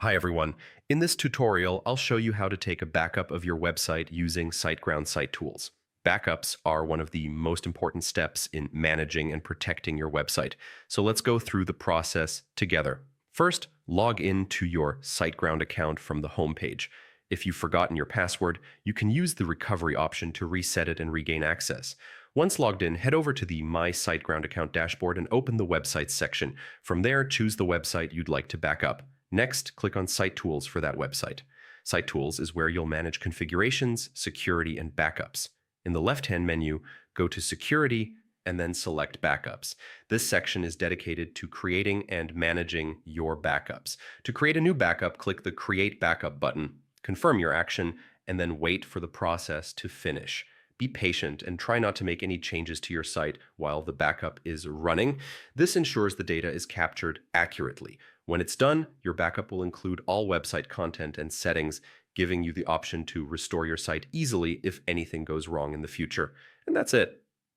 Hi everyone. In this tutorial, I'll show you how to take a backup of your website using Siteground site tools. Backups are one of the most important steps in managing and protecting your website. So let's go through the process together. First, log in to your Siteground account from the homepage. If you've forgotten your password, you can use the recovery option to reset it and regain access. Once logged in, head over to the My Siteground account dashboard and open the Websites section. From there, choose the website you'd like to back up. Next, click on Site Tools for that website. Site Tools is where you'll manage configurations, security, and backups. In the left-hand menu, go to Security and then select Backups. This section is dedicated to creating and managing your backups. To create a new backup, click the Create Backup button, confirm your action, and then wait for the process to finish. Be patient and try not to make any changes to your site while the backup is running. This ensures the data is captured accurately. When it's done, your backup will include all website content and settings, giving you the option to restore your site easily if anything goes wrong in the future. And that's it.